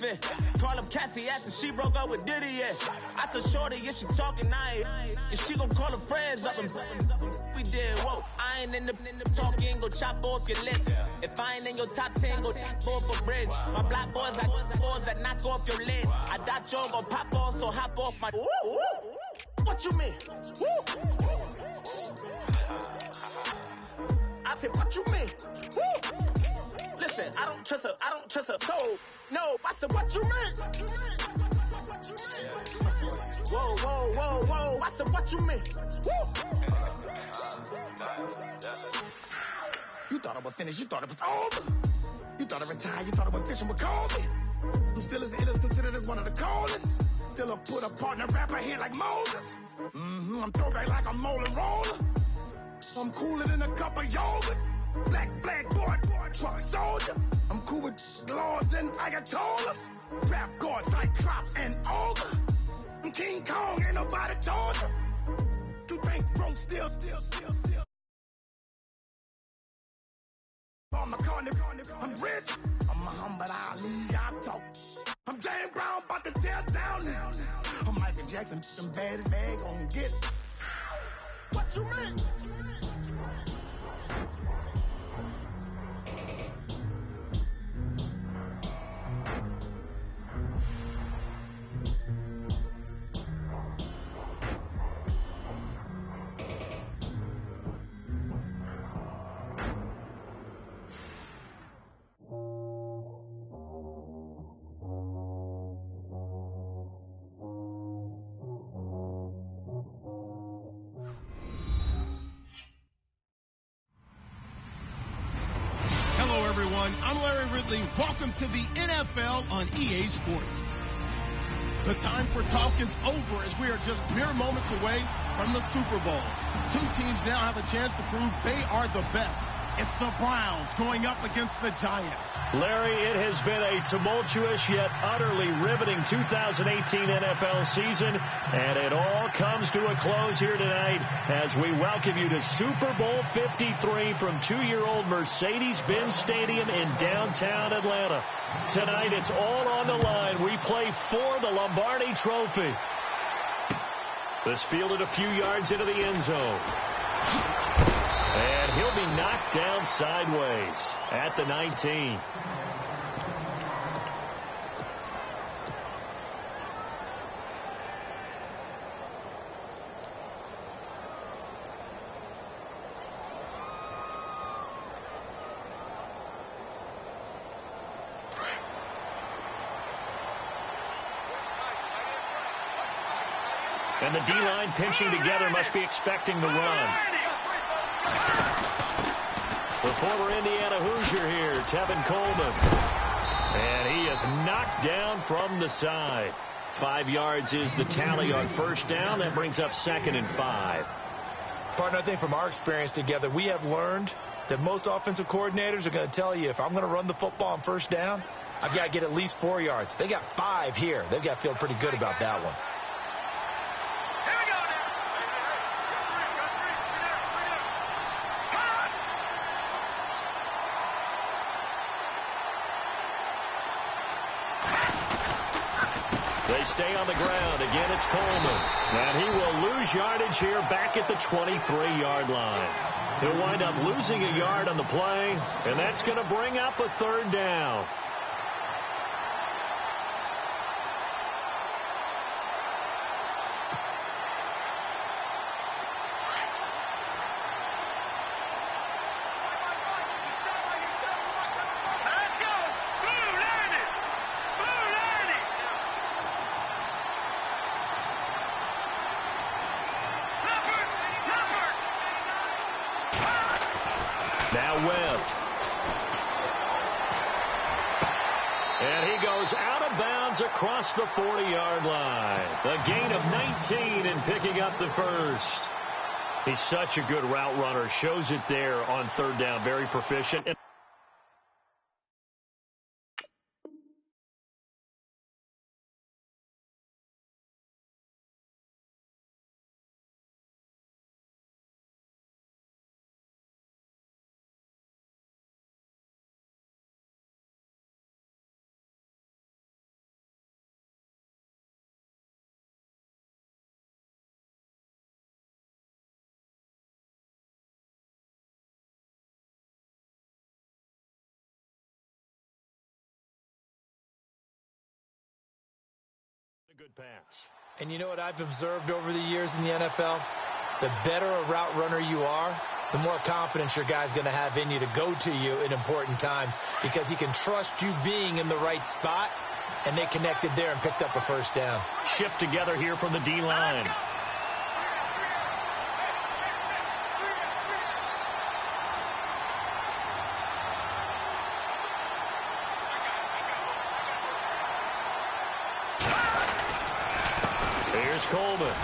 beefing. Call up Cassie, asked if she broke up with Diddy yet. I told Shorty, if she talking, and she gon' call her friends up and we did, whoa. I ain't in the talking, go chop off your lip. If I ain't in your top 10, go top off a bridge. My black boys got boys that knock off your lid. I doubt you gon' pop off, so hop off my. What you mean? I said, what you mean? Listen, I don't trust her. So, no, I said, what you mean? Whoa. I said, what you mean? You thought I was finished, you thought it was over. You thought I retired, you thought I went fishing with Kobe. I'm still as ill as considered as one of the coldest. Still a put a partner rapper here like Moses. I'm throwback like a molar roller. I'm cooler than a cup of yogurt. Black boy, truck soldier. I'm cool with laws and Ayatollahs. Rap gods like Cyclops and Ogre. I'm King Kong, ain't nobody told you. You think broke still. I'm rich. I'm Muhammad Ali, I talk. I'm James Brown, about to tear down now. I'm Michael Jackson, them bad gon' get it. What you mean? I'm Larry Ridley. Welcome to the NFL on EA Sports. The time for talk is over as we are just mere moments away from the Super Bowl. Two teams now have a chance to prove they are the best. It's the Browns going up against the Giants. Larry, it has been a tumultuous yet utterly riveting 2018 NFL season, and it all comes to a close here tonight as we welcome you to Super Bowl 53 from two-year-old Mercedes-Benz Stadium in downtown Atlanta. Tonight, it's all on the line. We play for the Lombardi Trophy. This fielded a few yards into the end zone. And he'll be knocked down sideways at the 19. And the D-line pinching together must be expecting the run. The former Indiana Hoosier here, Tevin Coleman. And he is knocked down from the side. 5 yards is the tally on first down. That brings up 2nd and 5. Partner, I think from our experience together, we have learned that most offensive coordinators are going to tell you, if I'm going to run the football on first down, I've got to get at least 4 yards. They got 5 here. They've got to feel pretty good about that one. They stay on the ground. Again, it's Coleman. And he will lose yardage here back at the 23-yard line. He'll wind up losing a yard on the play, and that's going to bring up a 3rd down. Now Webb. And he goes out of bounds across the 40-yard line. A gain of 19 and picking up the first. He's such a good route runner. Shows it there on 3rd down. Very proficient. Good pass. And you know what I've observed over the years in the NFL? The better a route runner you are, the more confidence your guy's going to have in you to go to you in important times because he can trust you being in the right spot, and they connected there and picked up a first down. Shift together here from the D-line. Here's Coleman.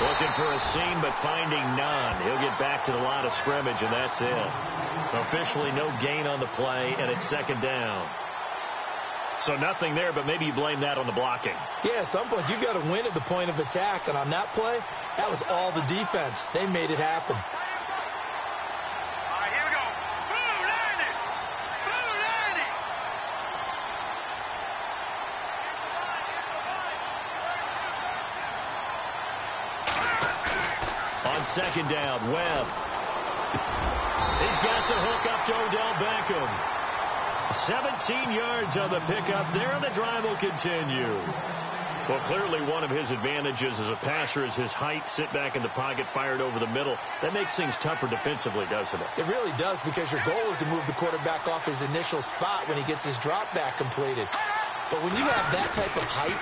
Looking for a seam, but finding none. He'll get back to the line of scrimmage, and that's it. Officially no gain on the play, and it's second down. So nothing there, but maybe you blame that on the blocking. Yeah, at some point, you've got to win at the point of attack, and on that play, that was all the defense. They made it happen. Second down, Webb. He's got the hook up to Odell Beckham. 17 yards on the pickup there, and the drive will continue. Well, clearly one of his advantages as a passer is his height. Sit back in the pocket, fired over the middle. That makes things tougher defensively, doesn't it? It really does, because your goal is to move the quarterback off his initial spot when he gets his drop back completed. But when you have that type of height,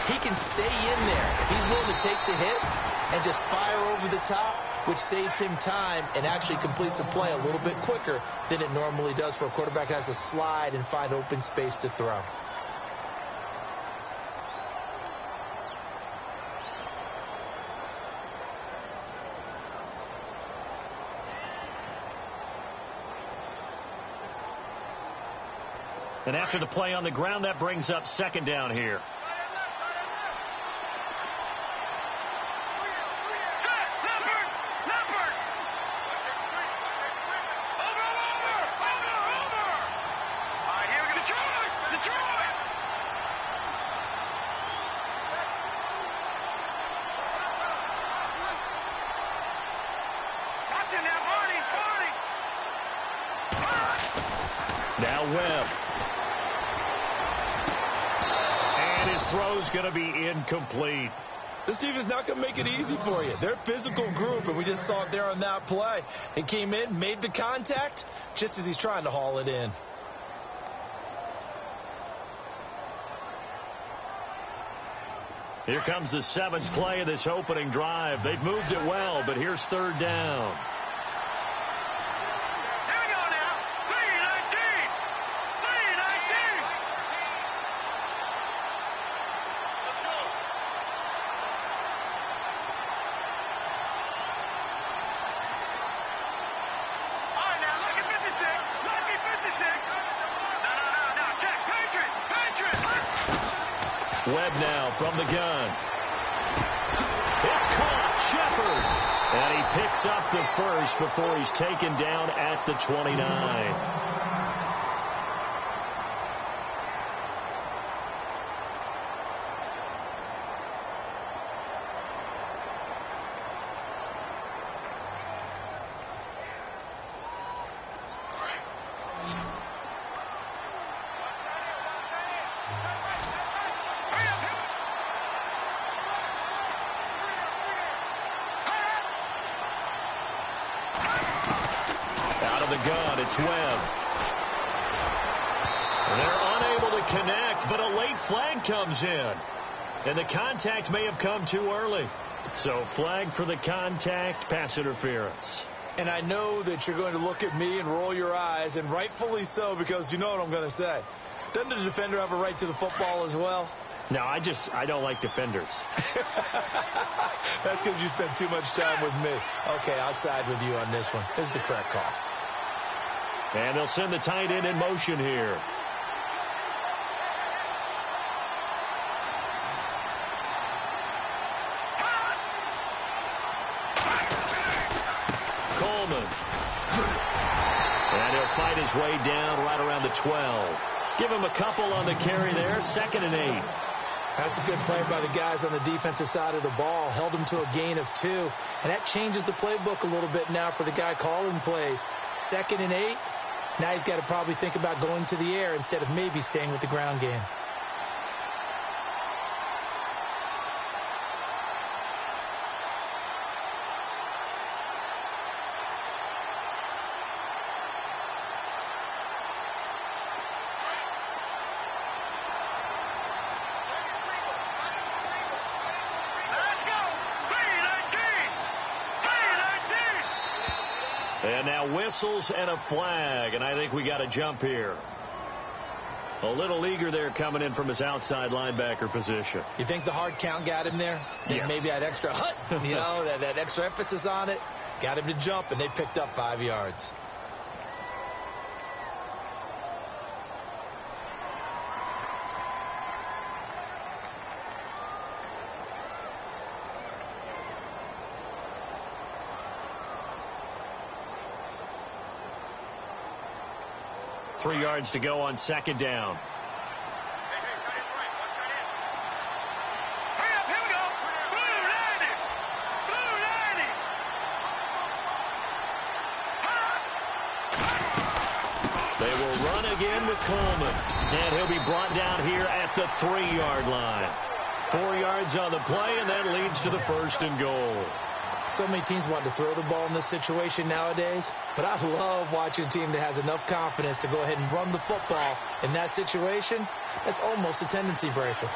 he can stay in there. If he's willing to take the hits and just fire over the top, which saves him time and actually completes a play a little bit quicker than it normally does for a quarterback who has to slide and find open space to throw. And after the play on the ground, that brings up second down here. Now Webb. And his throw's going to be incomplete. This defense is not going to make it easy for you. They're a physical group, and we just saw it there on that play. He came in, made the contact, just as he's trying to haul it in. Here comes the seventh play of this opening drive. They've moved it well, but here's third down. Webb now from the gun. It's caught. Shepard. And he picks up the first before he's taken down at the 29. It's Webb. They're unable to connect, but a late flag comes in. And the contact may have come too early. So flag for the contact, pass interference. And I know that you're going to look at me and roll your eyes, and rightfully so, because you know what I'm going to say. Doesn't the defender have a right to the football as well? No, I don't like defenders. That's because you spent too much time with me. Okay, I'll side with you on this one. This is the correct call. And they'll send the tight end in motion here. Coleman. And he'll fight his way down right around the 12. Give him a couple on the carry there. 2nd and 8. That's a good play by the guys on the defensive side of the ball. Held him to a gain of 2. And that changes the playbook a little bit now for the guy calling plays. 2nd and 8. Now he's got to probably think about going to the air instead of maybe staying with the ground game. And now whistles and a flag, and I think we got a jump here. A little eager there coming in from his outside linebacker position. You think the hard count got him there? Yes. Maybe that extra that extra emphasis on it got him to jump, and they picked up 5 yards. Three yards to go on second down. They will run again with Coleman. And he'll be brought down here at the 3-yard line. 4 yards on the play, and that leads to the 1st and goal. So many teams want to throw the ball in this situation nowadays, but I love watching a team that has enough confidence to go ahead and run the football in that situation. That's almost a tendency breaker.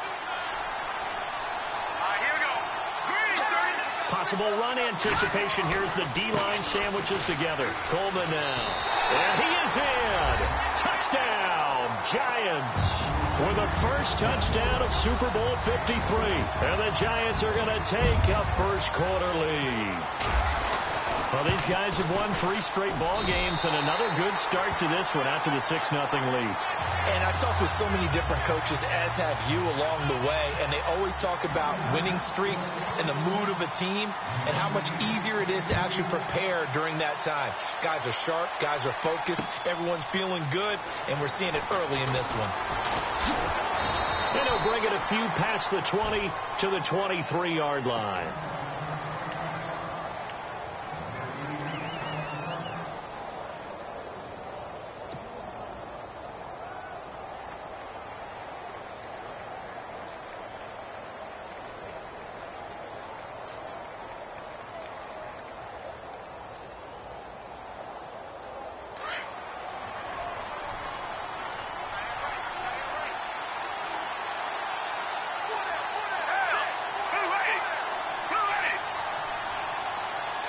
Possible run anticipation. Here's the D-line sandwiches together. Coleman now. And he is in. Touchdown, Giants. With the first touchdown of Super Bowl 53. And the Giants are going to take a first-quarter lead. Well, these guys have won 3 straight ball games, and another good start to this one out to the 6-0 lead. And I've talked with so many different coaches, as have you, along the way, and they always talk about winning streaks and the mood of a team and how much easier it is to actually prepare during that time. Guys are sharp, guys are focused, everyone's feeling good, and we're seeing it early in this one. And he'll bring it a few past the 20 to the 23-yard line.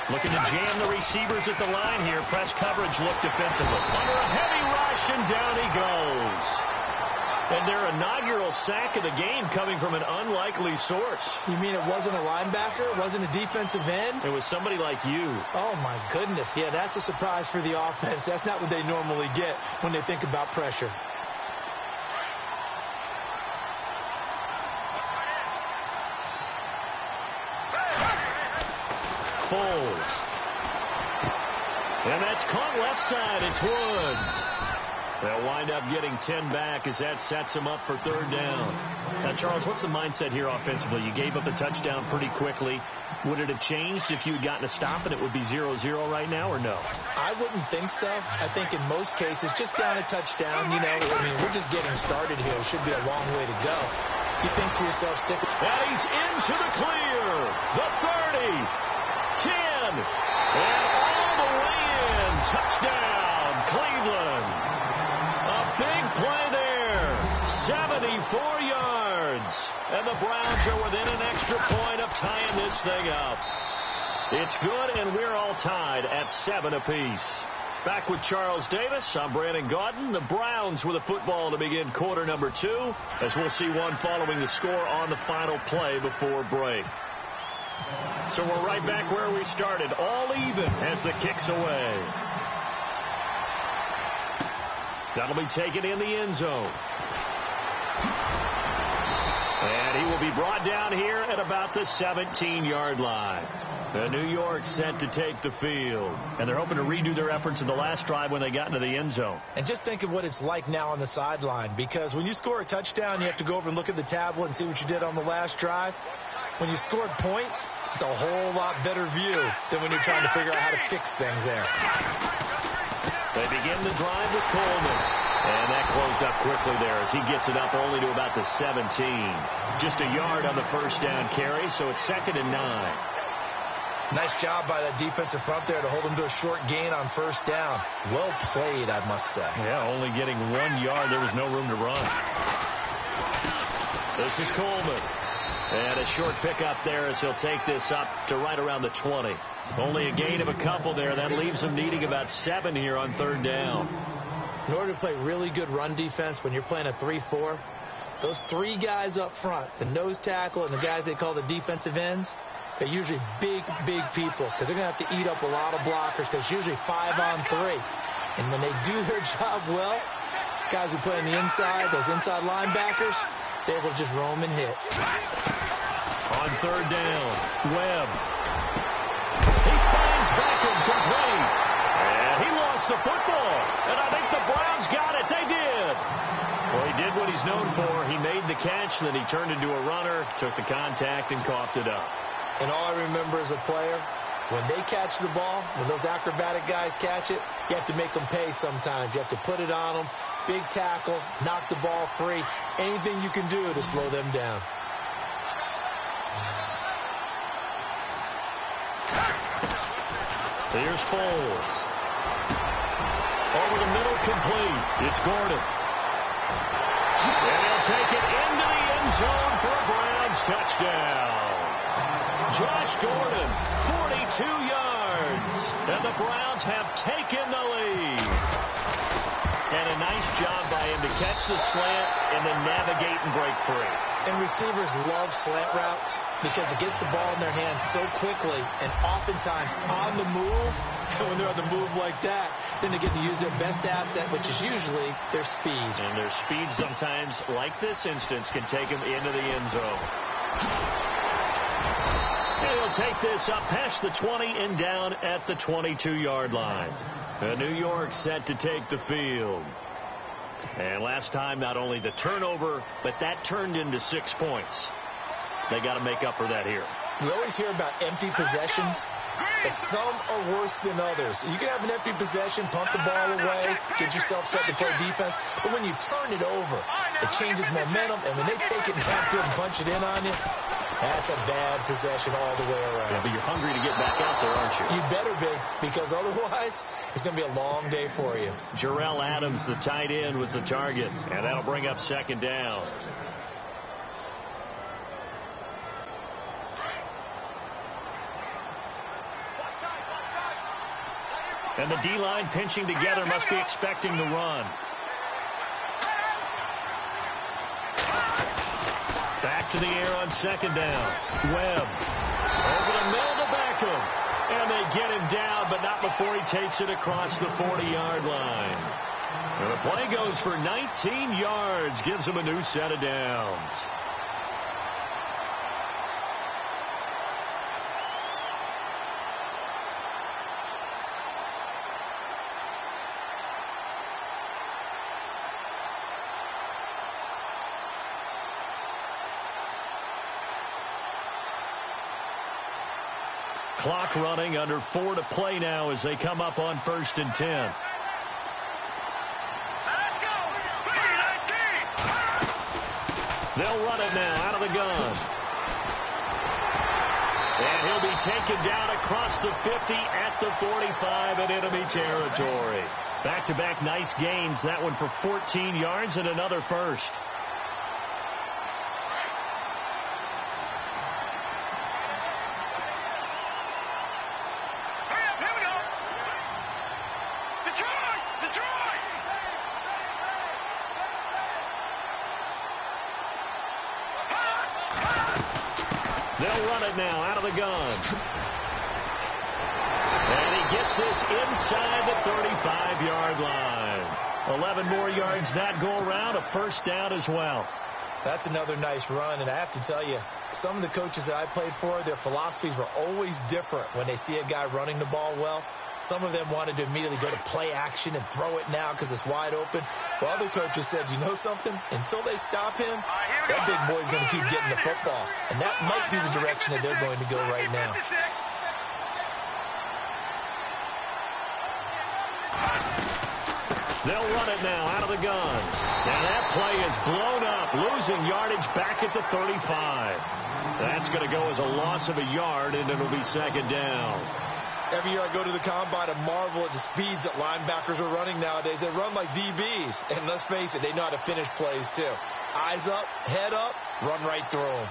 Looking to jam the receivers at the line here. Press coverage look defensively. Under a heavy rush, and down he goes. And their inaugural sack of the game coming from an unlikely source. You mean it wasn't a linebacker? It wasn't a defensive end? It was somebody like you. Oh, my goodness. Yeah, that's a surprise for the offense. That's not what they normally get when they think about pressure. Foles. And that's caught left side. It's Woods. They'll wind up getting 10 back as that sets them up for 3rd down. Now, Charles, what's the mindset here offensively? You gave up the touchdown pretty quickly. Would it have changed if you had gotten a stop and it would be 0-0 right now, or no? I wouldn't think so. I think in most cases, just down a touchdown, we're just getting started here. It should be a long way to go. You think to yourself, stick. And he's into the clear. The 30. 10, and all the way in. Touchdown, Cleveland. A big play there. 74 yards. And the Browns are within an extra point of tying this thing up. It's good, and we're all tied at 7 apiece. Back with Charles Davis, I'm Brandon Gaudin. The Browns with a football to begin quarter number 2, as we'll see one following the score on the final play before break. So we're right back where we started, all even as the kick's away. That'll be taken in the end zone. And he will be brought down here at about the 17-yard line. The New York set to take the field. And they're hoping to redo their efforts in the last drive when they got into the end zone. And just think of what it's like now on the sideline, because when you score a touchdown, you have to go over and look at the tablet and see what you did on the last drive. When you scored points, it's a whole lot better view than when you're trying to figure out how to fix things there. They begin the drive with Coleman. And that closed up quickly there as he gets it up only to about the 17. Just a yard on the first down carry, so it's 2nd and 9. Nice job by that defensive front there to hold him to a short gain on first down. Well played, I must say. Yeah, only getting 1 yard. There was no room to run. This is Coleman. And a short pickup there as he'll take this up to right around the 20. Only a gain of a couple there. That leaves them needing about 7 here on 3rd down. In order to play really good run defense when you're playing a 3-4, those 3 guys up front, the nose tackle and the guys they call the defensive ends, they're usually big people because they're going to have to eat up a lot of blockers because it's usually 5 on 3. And when they do their job well, guys who play on the inside, those inside linebackers, they're able to just roam and hit. On 3rd down, Webb. He finds Beckham complete. And he lost the football. And I think the Browns got it. They did. Well, he did what he's known for. He made the catch, then he turned into a runner, took the contact, and coughed it up. And all I remember as a player, when they catch the ball, when those acrobatic guys catch it, you have to make them pay sometimes. You have to put it on them, big tackle, knock the ball free, anything you can do to slow them down. Here's Foles. Over the middle, complete. It's Gordon. And he'll take it into the end zone for a Browns touchdown. Josh Gordon, 42 yards. And the Browns have taken the lead. And a nice job by him to catch the slant and then navigate and break free. And receivers love slant routes because it gets the ball in their hands so quickly and oftentimes on the move. And when they're on the move like that, then they get to use their best asset, which is usually their speed. And their speed sometimes, like this instance, can take them into the end zone. And he'll take this up past the 20 and down at the 22-yard line. New York set to take the field. And last time, not only the turnover, but that turned into 6 points. They got to make up for that here. We always hear about empty possessions. But some are worse than others. You can have an empty possession, punt the ball away, get yourself set to play defense. But when you turn it over, it changes momentum. And when they take it backfield and punch it in on you, that's a bad possession all the way around. Yeah, but you're hungry to get back out there, aren't you? You better be, because otherwise it's going to be a long day for you. Jarrell Adams, the tight end, was the target. And that'll bring up 2nd down. And the D-line pinching together must be expecting the run. Back to the air on 2nd down. Webb. Over the middle to Beckham. And they get him down, but not before he takes it across the 40-yard line. And the play goes for 19 yards. Gives him a new set of downs. Clock running, under 4 to play now as they come up on 1st and 10. Let's go! They'll run it now out of the gun. And he'll be taken down across the 50 at the 45 in enemy territory. Back-to-back nice gains. That one for 14 yards and another first. They'll run it now out of the gun. And he gets this inside the 35-yard line. 11 more yards that go around, a 1st down as well. That's another nice run, and I have to tell you, some of the coaches that I played for, their philosophies were always different when they see a guy running the ball well. Some of them wanted to immediately go to play action and throw it now because it's wide open. Well, other coaches said, you know something? Until they stop him, that big boy's going to keep getting the football. And that might be the direction that they're going to go right now. They'll run it now out of the gun. And that play is blown up, losing yardage back at the 35. That's going to go as a loss of a yard, and it'll be 2nd down. Every year I go to the combine and marvel at the speeds that linebackers are running nowadays. They run like DBs. And let's face it, they know how to finish plays too. Eyes up, head up, run right through them.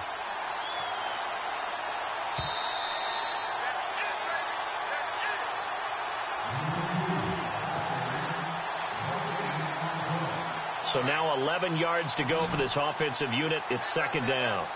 So now 11 yards to go for this offensive unit. It's second down.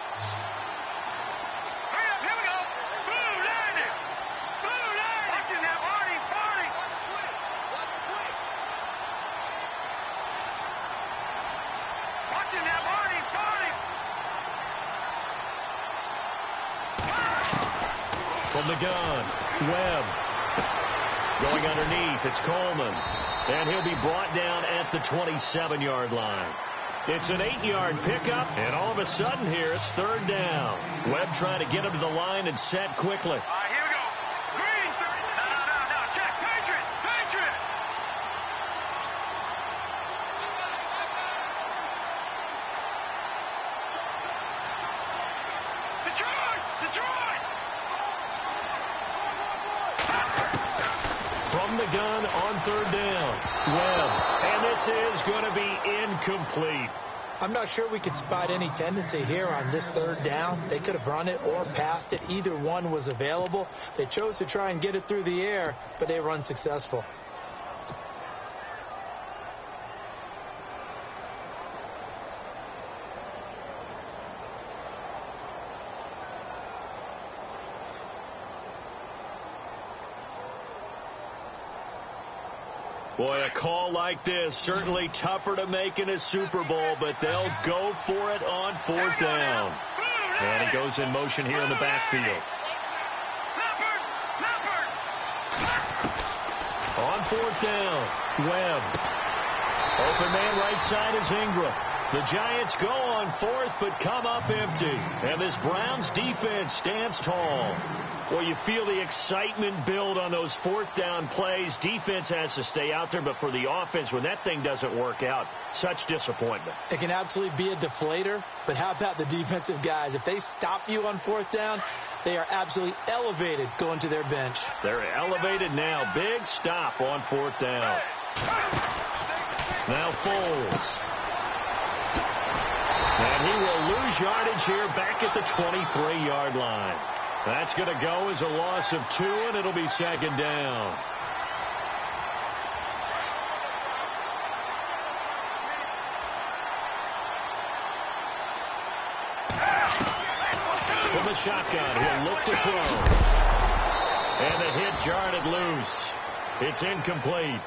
From the gun, Webb. Going underneath, it's Coleman. And he'll be brought down at the 27-yard line. It's an 8-yard pickup, and all of a sudden here, it's third down. Webb trying to get him to the line and set quickly. Here we go. Green. No. Check. Patriot. Detroit. From the gun on third down, Webb. And this is going to be incomplete. I'm not sure we could spot any tendency here on this third down. They could have run it or passed it. Either one was available. They chose to try and get it through the air, but they were unsuccessful. Boy, a call like this, certainly tougher to make in a Super Bowl, but they'll go for it on fourth down. And he goes in motion here in the backfield. On fourth down, Webb. Open man right side is Ingram. The Giants go on fourth, but come up empty. And this Browns defense stands tall. Well, you feel the excitement build on those fourth down plays. Defense has to stay out there, but for the offense, when that thing doesn't work out, such disappointment. It can absolutely be a deflator, but how about the defensive guys? If they stop you on fourth down, they are absolutely elevated going to their bench. They're elevated now. Big stop on fourth down. Now Foles. And he will lose yardage here back at the 23-yard line. That's going to go as a loss of 2, and it'll be second down. From the shotgun, he'll look to throw. And the hit jarred it loose. It's incomplete.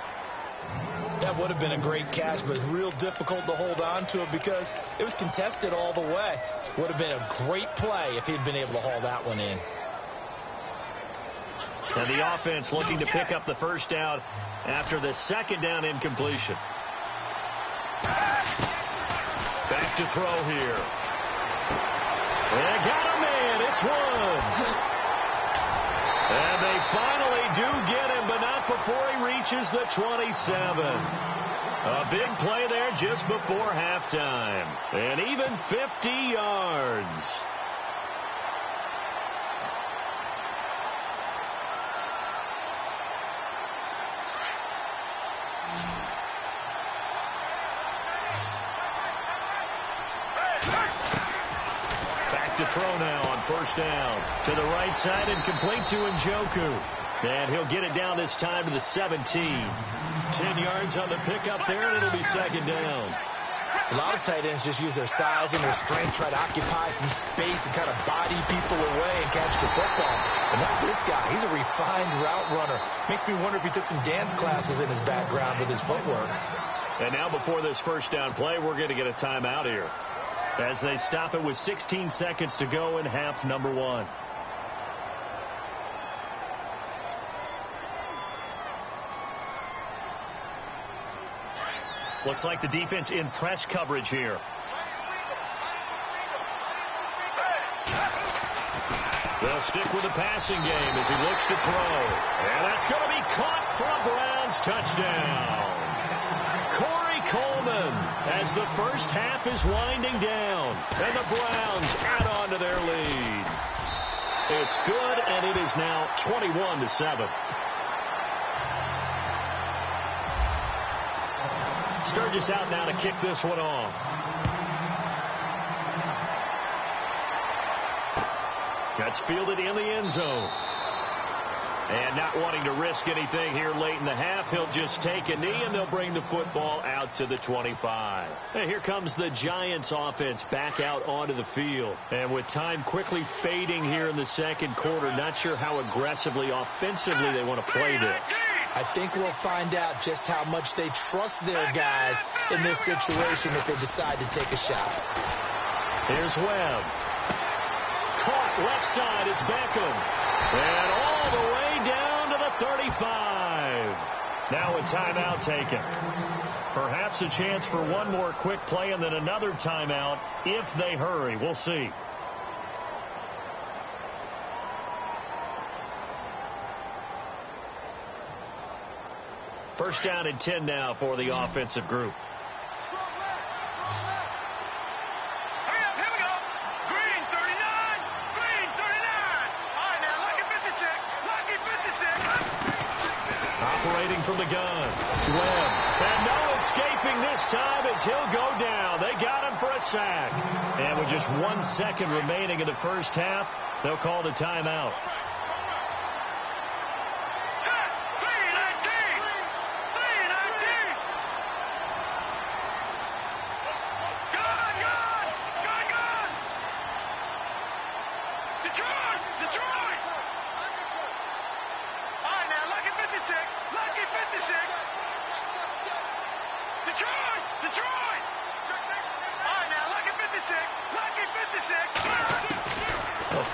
That would have been a great catch, but it's real difficult to hold on to it because it was contested all the way. Would have been a great play if he'd been able to haul that one in. And the offense looking to pick up the first down after the second down incompletion. Back to throw here. They got a man. It's Woods. And they finally do get him, but not before he reaches the 27. A big play there just before halftime. And even 50 yards. To throw now on first down. To the right side and complete to Njoku. And he'll get it down this time to the 17. 10 yards on the pickup there, and it'll be second down. A lot of tight ends just use their size and their strength, try to occupy some space and kind of body people away and catch the football. But not this guy. He's a refined route runner. Makes me wonder if he took some dance classes in his background with his footwork. And now before this first down play, we're going to get a timeout here, as they stop it with 16 seconds to go in half number 1. Looks like the defense in press coverage here. They'll stick with the passing game as he looks to throw. And that's going to be caught for a Browns touchdown. Coleman, as the first half is winding down, and the Browns add on to their lead. It's good, and it is now 21-7. Sturgis out now to kick this one off. That's fielded in the end zone. And not wanting to risk anything here late in the half, he'll just take a knee, and they'll bring the football out to the 25. And here comes the Giants offense back out onto the field. And with time quickly fading here in the second quarter, not sure how aggressively, offensively they want to play this. I think we'll find out just how much they trust their guys in this situation if they decide to take a shot. Here's Webb. Caught left side. It's Beckham. And all the way down to the 35. Now a timeout taken. Perhaps a chance for one more quick play and then another timeout if they hurry. We'll see. First down and 10 now for the offensive group. Operating from the gun. Webb. And no escaping this time as he'll go down. They got him for a sack. And with just 1 second remaining in the first half, they'll call the timeout.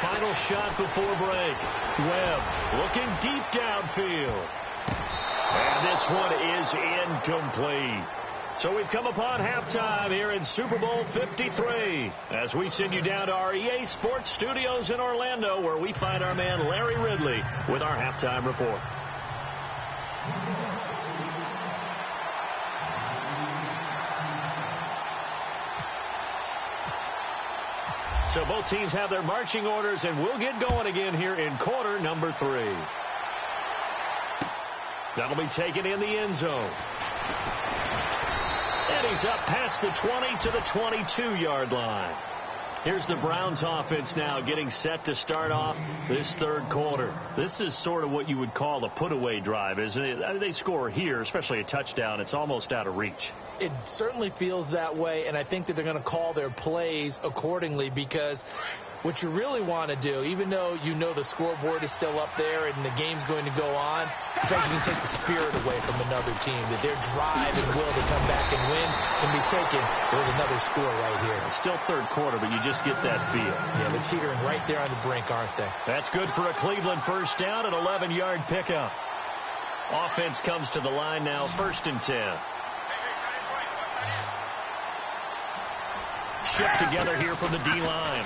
Final shot before break. Webb looking deep downfield. And this one is incomplete. So we've come upon halftime here in Super Bowl 53 as we send you down to our EA Sports Studios in Orlando, where we find our man Larry Ridley with our halftime report. So both teams have their marching orders, and we'll get going again here in quarter number 3. That'll be taken in the end zone. And he's up past the 20 to the 22-yard line. Here's the Browns offense now getting set to start off this third quarter. This is sort of what you would call a put-away drive, isn't it? I mean, they score here, especially a touchdown. It's almost out of reach. It certainly feels that way, and I think that they're going to call their plays accordingly, because what you really want to do, even though you know the scoreboard is still up there and the game's going to go on, in fact, you can take the spirit away from another team, that their drive and will to come back and win can be taken with another score right here. It's still third quarter, but you just get that feel. Yeah, they're teetering right there on the brink, aren't they? That's good for a Cleveland first down, an 11-yard pickup. Offense comes to the line now, 1st and 10. Shift together here from the D-line.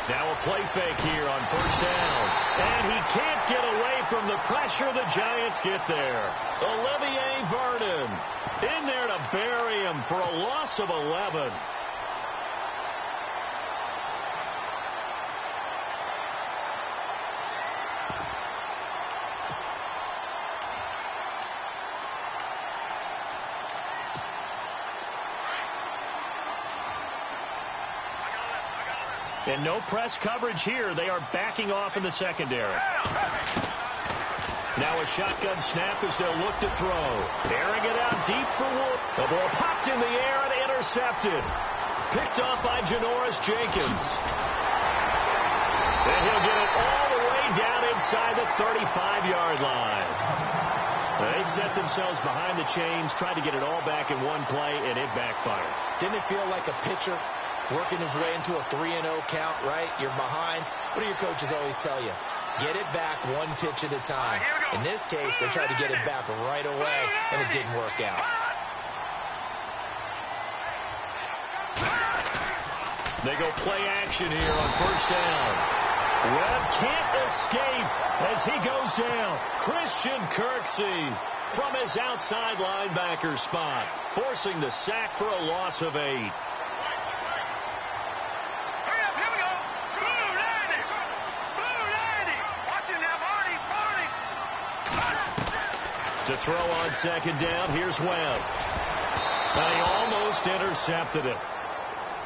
Now a play fake here on 1st down. And he can't get away from the pressure. The Giants get there. Olivier Vernon in there to bury him for a loss of 11. And no press coverage here. They are backing off in the secondary. Now a shotgun snap as they'll look to throw. Airing it out deep for Wolf. The ball popped in the air and intercepted. Picked off by Janoris Jenkins. And he'll get it all the way down inside the 35-yard line. They set themselves behind the chains, tried to get it all back in one play, and it backfired. Didn't it feel like a pitcher working his way into a 3-0 count, right? You're behind. What do your coaches always tell you? Get it back one pitch at a time. In this case, they tried to get it back right away, and it didn't work out. They go play action here on 1st down. Webb can't escape as he goes down. Christian Kirksey from his outside linebacker spot, forcing the sack for a loss of 8. To throw on 2nd down, here's Webb. And he almost intercepted it.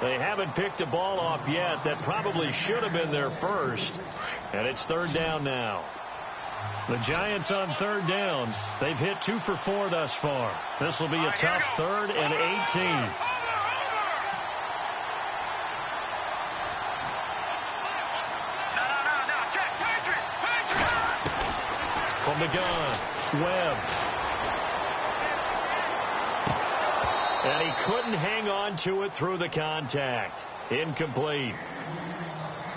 They haven't picked a ball off yet. That probably should have been their first. And it's 3rd down now. The Giants on third down. They've hit 2 for 4 thus far. This will be a tough 3rd and 18. From the gun, Webb. And he couldn't hang on to it through the contact. Incomplete.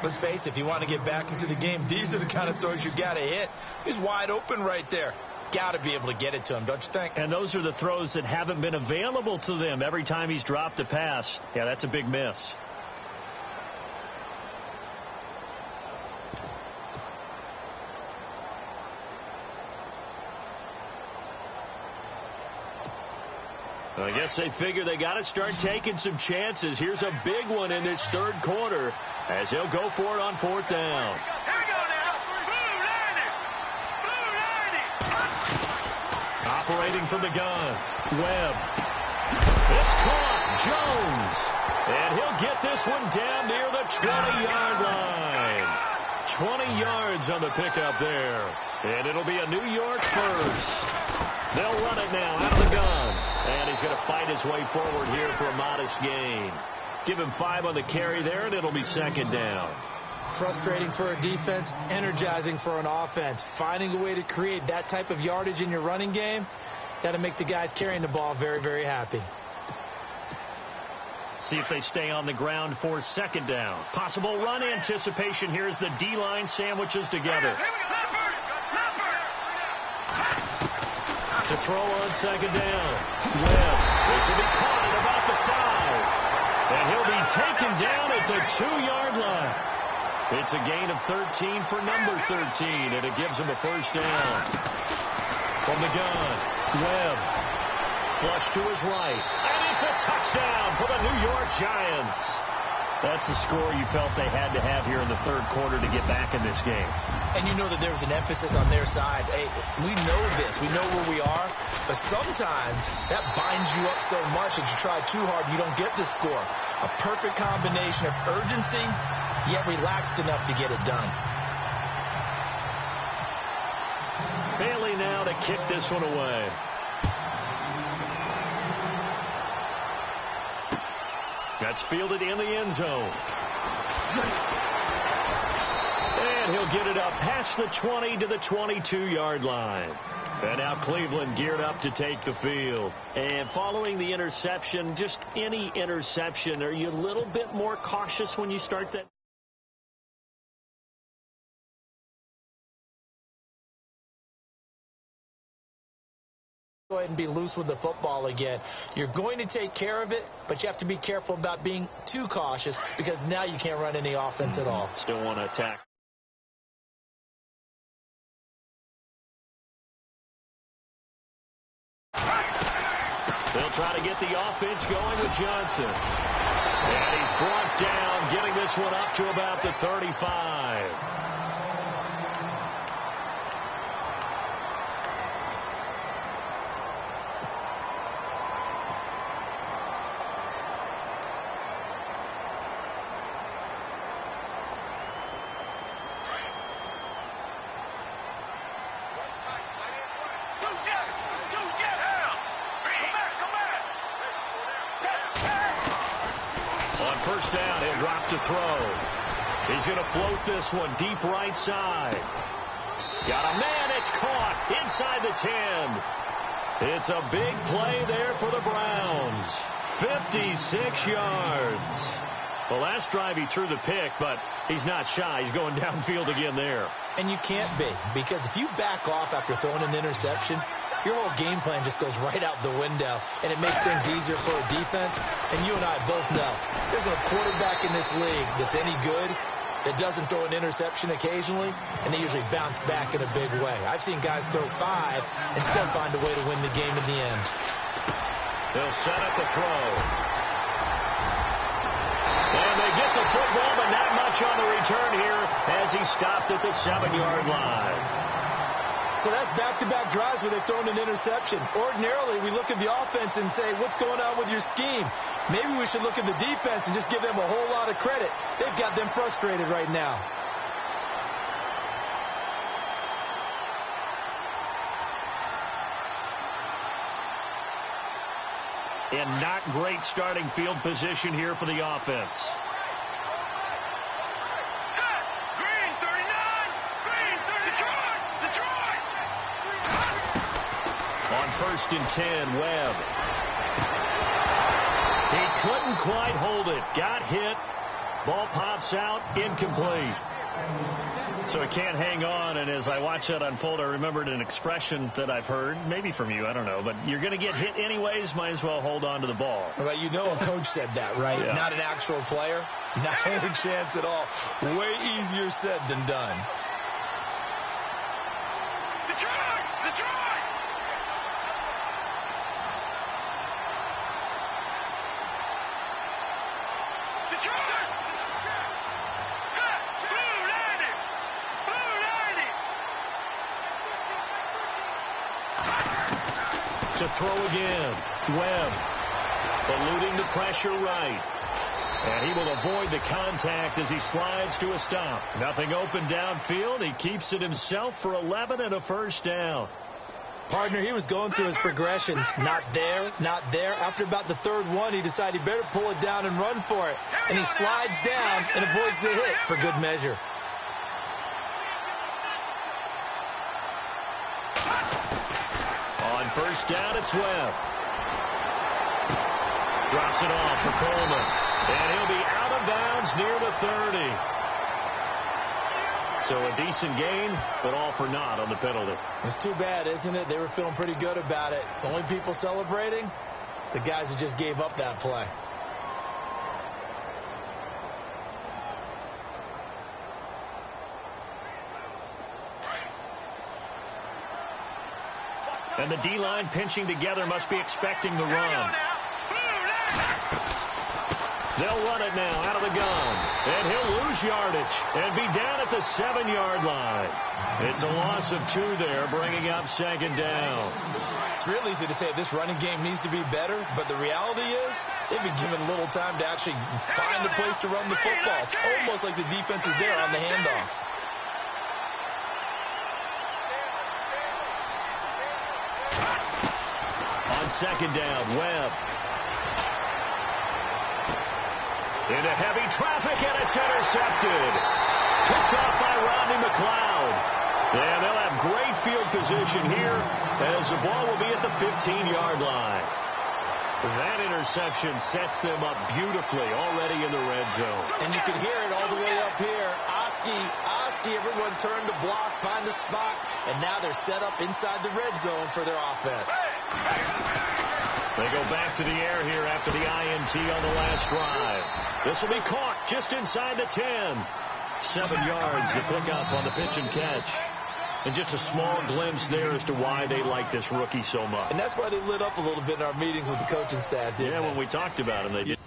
Let's face it, if you want to get back into the game, these are the kind of throws you got to hit. He's wide open right there. Got to be able to get it to him, don't you think? And those are the throws that haven't been available to them every time he's dropped a pass. Yeah, that's a big miss. I guess they figure they got to start taking some chances. Here's a big one in this 3rd quarter as he'll go for it on 4th down. Here we go now. Blue 90. Operating from the gun, Webb. It's caught. Jones. And he'll get this one down near the 20-yard line. 20 yards on the pickup there. And it'll be a New York first. They'll run it now out of the gun. And he's going to fight his way forward here for a modest gain. Give him 5 on the carry there, and it'll be 2nd down. Frustrating for a defense, energizing for an offense. Finding a way to create that type of yardage in your running game, got to make the guys carrying the ball very, very happy. See if they stay on the ground for 2nd down. Possible run anticipation here as the D-line sandwiches together. To throw on 2nd down. Webb. This will be caught at about the 5. And he'll be taken down at the 2-yard line. It's a gain of 13 for number 13, and it gives him a 1st down. From the gun, Webb. Flush to his right. And it's a touchdown for the New York Giants. That's the score you felt they had to have here in the 3rd quarter to get back in this game. And you know that there's an emphasis on their side. Hey, we know this. We know where we are. But sometimes that binds you up so much that you try too hard, you don't get the score. A perfect combination of urgency, yet relaxed enough to get it done. Bailey now to kick this one away. That's fielded in the end zone. And he'll get it up past the 20 to the 22-yard line. And now Cleveland geared up to take the field. And following the interception, just any interception, are you a little bit more cautious when you start that? Go ahead and be loose with the football again. You're going to take care of it, but you have to be careful about being too cautious because now you can't run any offense at all. Still want to attack. They'll try to get the offense going with Johnson. And he's brought down, getting this one up to about the 35. First down, he'll drop to throw. He's going to float this one deep right side. Got a man, it's caught inside the 10. It's a big play there for the Browns. 56 yards. The last drive he threw the pick, but he's not shy. He's going downfield again there. And you can't be, because if you back off after throwing an interception, your whole game plan just goes right out the window, and it makes things easier for a defense. And you and I both know there's a quarterback in this league that's any good that doesn't throw an interception occasionally, and they usually bounce back in a big way. I've seen guys throw 5 and still find a way to win the game in the end. They'll set up the throw. And they get the football, but not much on the return here as he stopped at the 7-yard line. So that's back-to-back drives where they've thrown an interception. Ordinarily, we look at the offense and say, what's going on with your scheme? Maybe we should look at the defense and just give them a whole lot of credit. They've got them frustrated right now. in not great starting field position here for the offense. Set. Green 39. Green 39. Detroit. On 1st and 10, Webb. He couldn't quite hold it. Got hit. Ball pops out. Incomplete. So he can't hang on, and as I watch that unfold, I remembered an expression that I've heard, maybe from you, I don't know, but you're going to get hit anyways, might as well hold on to the ball. Well, you know a coach said that, right? Yeah. Not an actual player. Not any chance at all. Way easier said than done. Detroit. Detroit. Detroit. Set. Blue 90. Blue 90. To throw again. Webb eluding the pressure right. And he will avoid the contact as he slides to a stop. Nothing open downfield. He keeps it himself for 11 and a first down. Partner, he was going through his progressions. Not there, not there. After about the third one, he decided he better pull it down and run for it. And he slides down and avoids the hit for good measure. On 1st down, it's Webb. Drops it off for Coleman. And he'll be out of bounds near the 30. So a decent gain, but all for naught on the penalty. It's too bad, isn't it? They were feeling pretty good about it. The only people celebrating, the guys who just gave up that play. And the D-line pinching together must be expecting the run. They'll run it now out of the gun. And he'll lose yardage and be down at the 7-yard line. It's a loss of 2 there, bringing up 2nd down. It's real easy to say this running game needs to be better, but the reality is they've been given little time to actually find a place to run the football. It's almost like the defense is there on the handoff. On 2nd down, Webb. Into heavy traffic, and it's intercepted. Picked off by Rodney McLeod. And they'll have great field position here as the ball will be at the 15-yard line. That interception sets them up beautifully already in the red zone. And you can hear it all the way up here. Oski, everyone turned to block, find the spot, and now they're set up inside the red zone for their offense. They go back to the air here after the INT on the last drive. This will be caught just inside the 10. 7 yards to pick up on the pitch and catch. And just a small glimpse there as to why they like this rookie so much. And that's why they lit up a little bit in our meetings with the coaching staff, didn't they? When we talked about him, they did.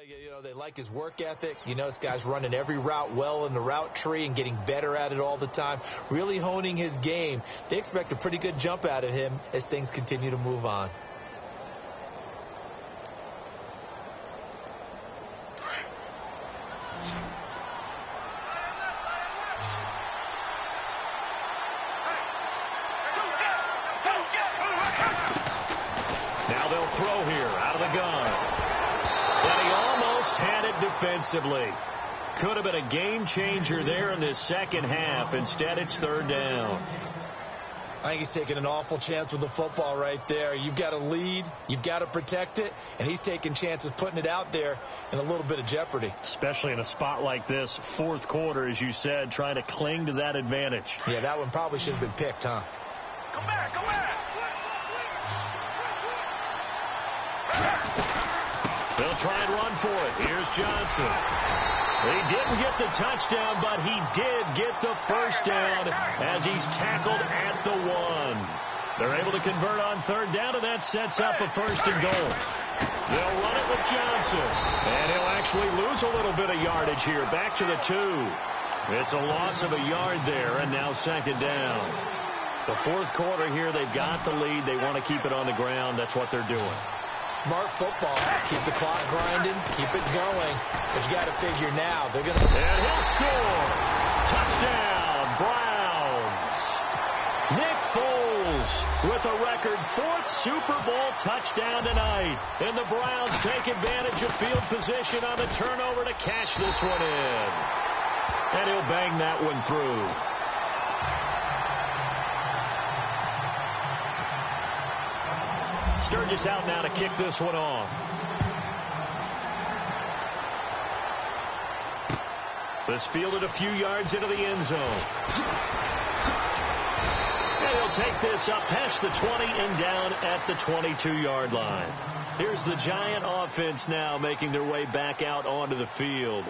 You know, they like his work ethic. You know, this guy's running every route well in the route tree and getting better at it all the time, really honing his game. They expect a pretty good jump out of him as things continue to move on. Now they'll throw here out of the gun. But he almost had it defensively. Could have been a game changer there in this second half. Instead, it's 3rd down. I think he's taking an awful chance with the football right there. You've got to lead. You've got to protect it. And he's taking chances putting it out there in a little bit of jeopardy. Especially in a spot like this, 4th quarter, as you said, trying to cling to that advantage. Yeah, that one probably should have been picked, huh? Go back, go back. They'll try and run for it. Here's Johnson. He didn't get the touchdown, but he did get the first down as he's tackled at the 1. They're able to convert on 3rd down, and that sets up a 1st and goal. They'll run it with Johnson. And he'll actually lose a little bit of yardage here. Back to the 2. It's a loss of a yard there, and now second down. The fourth quarter here, they've got the lead. They want to keep it on the ground. That's what they're doing. Smart football. Keep the clock grinding. Keep it going. But you got to figure now they're going to... And he'll score. Touchdown, Browns. Nick Foles with a record 4th Super Bowl touchdown tonight. And the Browns take advantage of field position on the turnover to cash this one in. And he'll bang that one through. Sturgis out now to kick this one off. This fielded a few yards into the end zone. And he'll take this up past the 20 and down at the 22-yard line. Here's the Giant offense now making their way back out onto the field.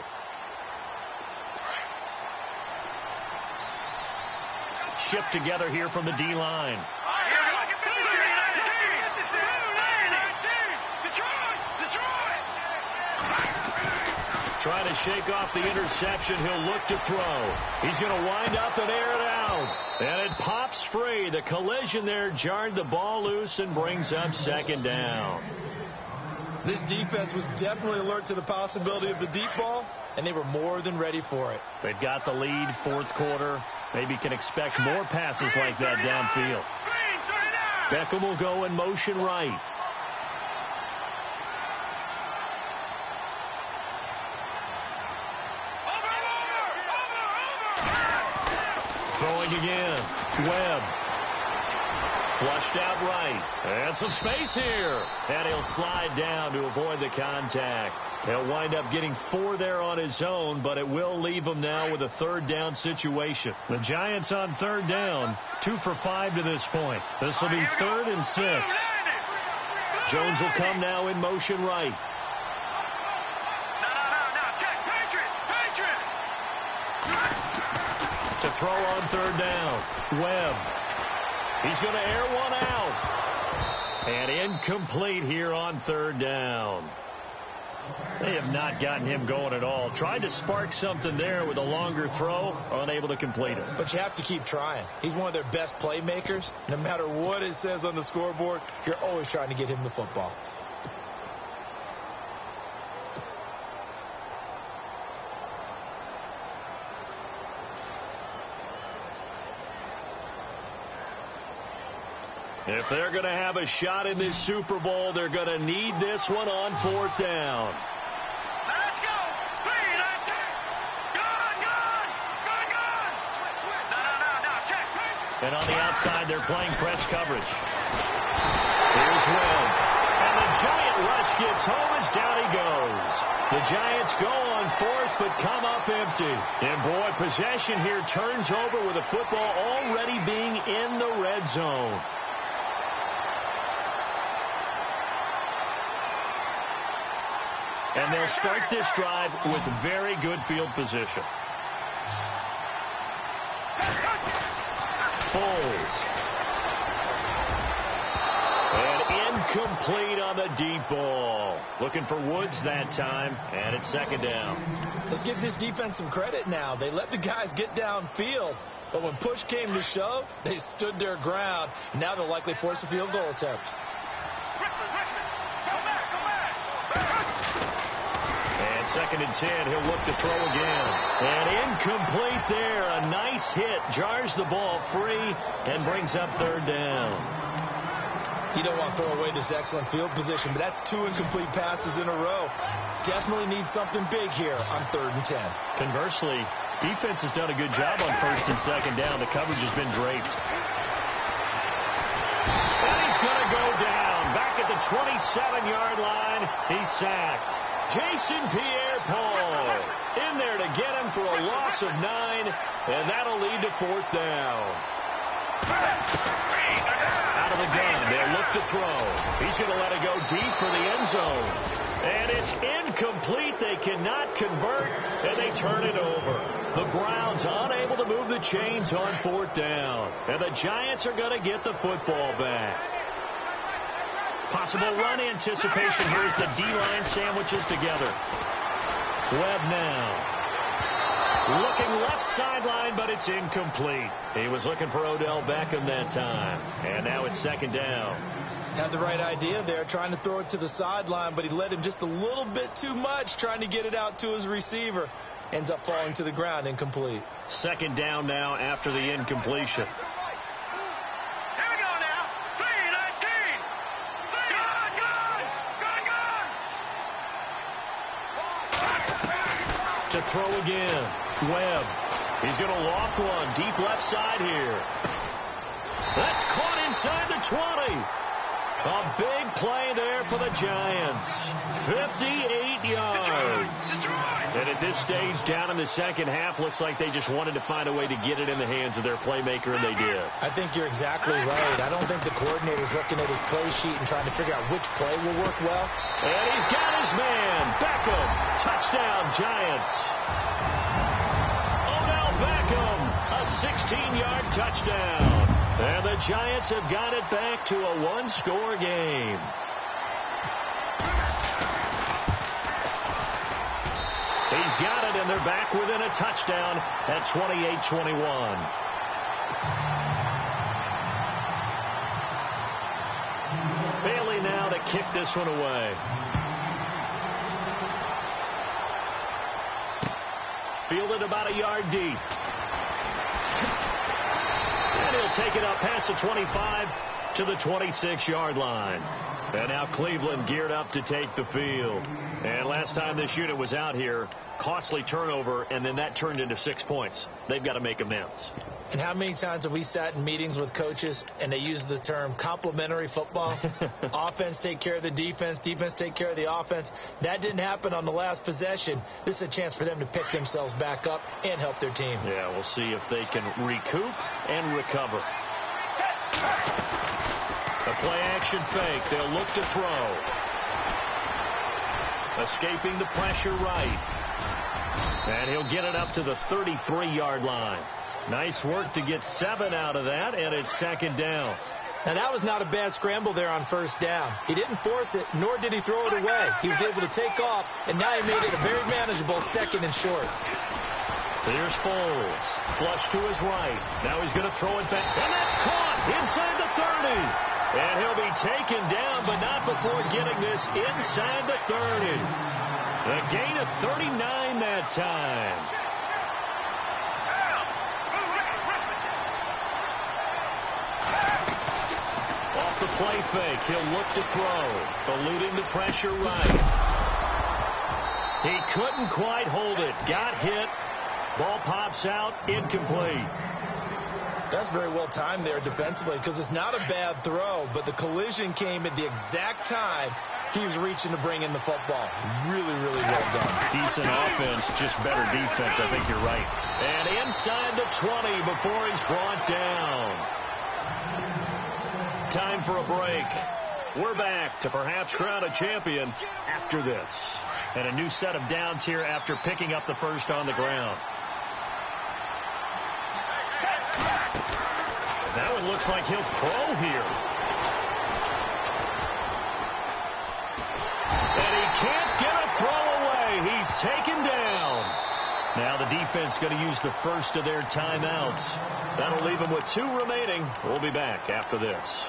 Shipped together here from the D-line. Trying to shake off the interception. He'll look to throw. He's going to wind up and air it out. And it pops free. The collision there jarred the ball loose and brings up second down. This defense was definitely alert to the possibility of the deep ball, and they were more than ready for it. They've got the lead, fourth quarter. Maybe can expect more passes like that downfield. Beckham will go in motion right. Throwing again. Webb. Flushed out right. And some space here. And he'll slide down to avoid the contact. He'll wind up getting 4 there on his own, but it will leave him now with a third down situation. The Giants on third down, 2 for 5 to this point. This will be 3rd and 6. Jones will come now in motion right. To throw on third down. Webb. He's going to air one out. And incomplete here on third down. They have not gotten him going at all. Tried to spark something there with a longer throw. Unable to complete it. But you have to keep trying. He's one of their best playmakers. No matter what it says on the scoreboard, you're always trying to get him the football. If they're going to have a shot in this Super Bowl, they're going to need this one on fourth down. Let's go. And on the outside, they're playing press coverage. Here's Webb. And the Giant rush gets home as down he goes. The Giants go on fourth, but come up empty. And boy, possession here turns over with the football already being in the red zone. And they'll start this drive with very good field position. Foles. And incomplete on the deep ball. Looking for Woods that time, and it's second down. Let's give this defense some credit now. They let the guys get downfield, but when push came to shove, they stood their ground. Now they'll likely force a field goal attempt. Second and 10, he'll look to throw again. And incomplete there. A nice hit. Jars the ball free and brings up third down. You don't want to throw away this excellent field position, but that's 2 incomplete passes in a row. Definitely need something big here on 3rd and 10. Conversely, defense has done a good job on 1st and 2nd down. The coverage has been draped. And he's going to go down. Back at the 27-yard line. He's sacked. Jason Pierre-Paul in there to get him for a loss of 9, and that'll lead to 4th down. Out of the gun, they'll look to throw. He's going to let it go deep for the end zone. And it's incomplete. They cannot convert, and they turn it over. The Browns unable to move the chains on 4th down. And the Giants are going to get the football back. Possible run anticipation here as the D-line sandwiches together. Webb now. Looking left sideline, but it's incomplete. He was looking for Odell Beckham that time. And now it's second down. Had the right idea there, trying to throw it to the sideline, but he led him just a little bit too much, trying to get it out to his receiver. Ends up falling to the ground, incomplete. Second down now after the incompletion. Here we go now. 3-19. Gone. To throw again. Webb. He's going to loft one. Deep left side here. That's caught inside the 20. A big play there for the Giants. 58 yards. And at this stage, down in the second half, looks like they just wanted to find a way to get it in the hands of their playmaker, and they did. I think you're exactly right. I don't think the coordinator's looking at his play sheet and trying to figure out which play will work well. And he's got his man. Beckham. Touchdown, Giants. Odell Beckham. A 16-yard touchdown. And the Giants have got it back to a one-score game. He's got it, and they're back within a touchdown at 28-21. Bailey now to kick this one away. Fielded about a yard deep. And he'll take it up past the 25 to the 26-yard line. And now Cleveland geared up to take the field. And last time this unit was out here, costly turnover, and then that turned into 6 points. They've got to make amends. And how many times have we sat in meetings with coaches and they use the term complementary football? Offense take care of the defense, defense take care of the offense. That didn't happen on the last possession. This is a chance for them to pick themselves back up and help their team. Yeah, we'll see if they can recoup and recover. A play-action fake. They'll look to throw. Escaping the pressure right. And he'll get it up to the 33-yard line. Nice work to get 7 out of that, and it's second down. Now, that was not a bad scramble there on first down. He didn't force it, nor did he throw it away. He was able to take off, and now he made it a very manageable second and short. Here's Foles. Flush to his right. Now he's going to throw it back. And that's caught inside the 30. And he'll be taken down, but not before getting this inside the 30. A gain of 39 that time. Off the play fake, he'll look to throw. Eluding the pressure right. He couldn't quite hold it. Got hit. Ball pops out, incomplete. That's very well timed there defensively because it's not a bad throw, but the collision came at the exact time he was reaching to bring in the football. Really, really well done. Decent offense, just better defense. I think you're right. And inside the 20 before he's brought down. Time for a break. We're back to perhaps crown a champion after this. And a new set of downs here after picking up the first on the ground. Now it looks like he'll throw here. And he can't get a throw away. He's taken down. Now the defense going to use the first of their timeouts. That'll leave them with 2 remaining. We'll be back after this.